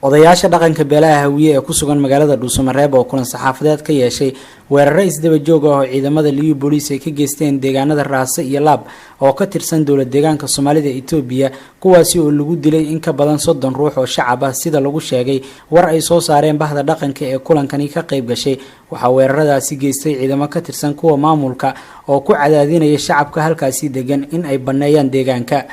odayaasha dhaqanka beelaha hawiye ee ku sugan magaalada Dhuusamareeb oo kulan saxaafadeed ka yeeshay weeraro isdaba joog ah oo ciidamada liyuu booliis ay ka geysteen deegaanada Raase iyo Laab oo ka tirsan dowlad deegaanka Soomaalida Itoobiya kuwaasi oo lagu dilay in ka badan 30 ruux oo shacab ah sida lagu sheegay war ay soo saareen bahda dhaqanka ee kulankani ka qayb gashay waxa weeraradaasi geystay ciidamo ka tirsan kuwa maamulka oo ku cadaadinaya shacabka halkaasi degan in ay baneeyaan deegaanka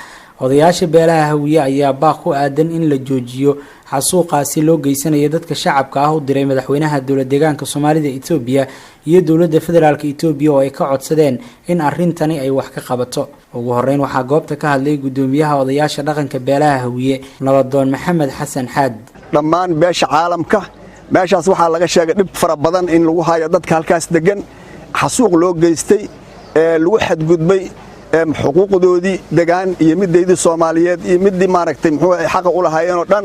odayaasha beelaha hawiye ayaa baaq ku aadan in la joojiyo xasuuqaasi loo geysanayo dadka shacabka ah u diray madaxweynaha dowlad deegaanka Soomaalida Itoobiya iyo dowladda federaalka Itoobiya oo ay ka codsadeen in arintani ay wax ka qabato ugu horeyn waxa goobta ka hadlay gudoomiyaha odayaasha dhaqanka beelaha hawiye nabadoon Maxamed Xasan Xaad dhammaan beesha caalamka meeshaas waxa laga sheegay dib fara badan in lagu hayo dadka halkaas degan xasuuq loo geystay lagu xadgudbay xuquuqdoodii degaan iyo mideedii Soomaaliyeed iyo midii maaragtay muxuu xaq u lahaayeen oo dhan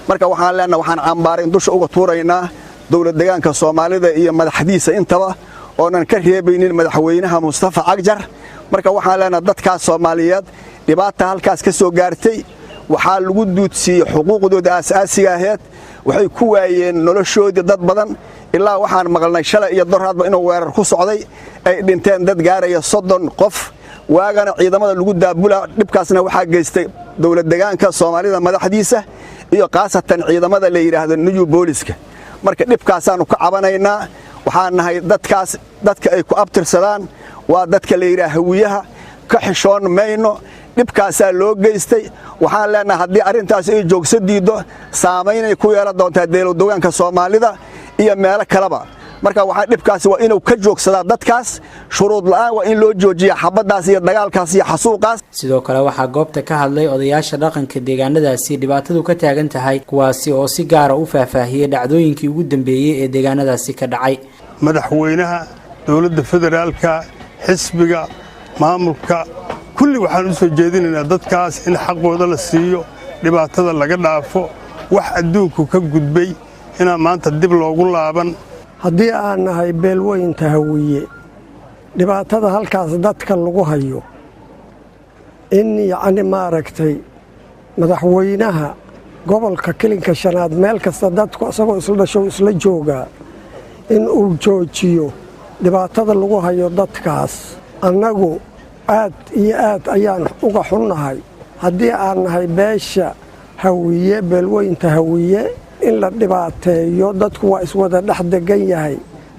marka waxaan leenahay waxaan cambaarin dusha uga tuuraynaa dowlad deegaanka Soomaalida iyo madaxdiisa intaba oo aan ka reebaynin madaxweynaha Mustafa Cagjar marka waxaan leenahay dadka Soomaaliyeed dhibaato halkaas ka soo gaartay waxa lagu duudsiiyay xuquuqdooda aasaasiga ahayd waxay ku waayeen noloshoodii dad badan ilaa waxaan maqalnay shalay iyo doraadba inuu weerar ku socday ay dhinteen dad gaaraya 30 qof waagana ciidamada lagu daabula dhibkaasna waxa geystay dowlad deegaanka Soomaalida madaxdiisa iyo qaasatan ciidamada la yiraahdo liyuu booliska marka dhibkaasaan ka cabanaynaa waxaan nahay dadka ay ku abtirsadaan waa dadka la yiraahdo hawiyaha ka xishoon mayno dhibkaas loo geystay waxaan leenahay hadii arintaas ay joogso diido saameynay ku yeelan doontaa dowlad deegaanka Soomaalida iyo meelo kaleba marka waxa dhibkaas waa inuu ka joogsadaa dadkaas shuruud la'aan waa in loo joojiyo xabadaas iyo dagaalkaas iyo xasuuqaas sidoo kale waxa goobta ka hadlay odayaasha dhaqanka deegaanadaasi dhibaatadu ka taagan tahay kuwaasi oo si gaar ah u faahfaahiyay dhacdooyinkii ugu dambeeyay ee deegaanadaasi ka dhacay madaxweynaha dowladda federaalka xisbiga maamulka kulli waxaan u soo jeedinaynaa dadkaas in xaqooda la siiyo dhibaatada laga dhaafo wax adduunku ka gudbay ina maanta dib loogu laaban haddii aan nahay beelweynta hawiye dhibaatada halkaas dadka lagu hayo in yacni maaragtay madaxweynaha gobolka kilinka shanaad meel kasta dadku asagoo isla dhasho isla jooga in uu joojiyo dhibaatada lagu hayo dadkaas annagu aad iyo aad ayaan uga xunnahay haddii aan nahay beesha hawiye beelweynta hawiye in la dhibaateeyo dadku waa iswada dhex degan yahay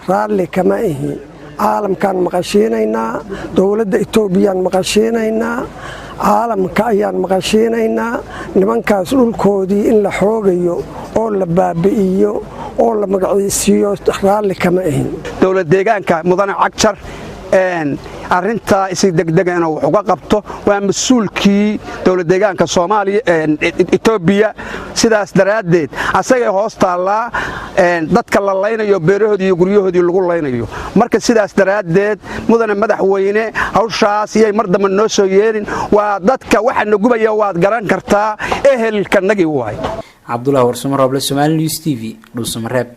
raalli kama ahi caalamkan maqashiinaynaa dowladda Itoobiya maqashiinaynaa caalamka ayaan maqashiinaynaa nimankaas dhulkoodii in la xoogayo oo la baabi'iyo oo la magaciisiyo raalli kama ahi dowlad deegaanka mudane Cagjar arinta si degdegana wax uga qabto waa mas'uulkii dowlad deegaanka Soomaaliya Itoobiya sidaas daraadeed asaga hoos taala dadka la laynayo beerahoodii iyo guryahoodii lagu laynayo marka sidaas daraadeed mudane madaxweyne hawshaas iyo mar dambe noo soo yeerin waa dadka waxa nagubaya waad garan kartaa ehelka nagi waay Abdullah Warsumarooble Somali News TV Dhuusamareeb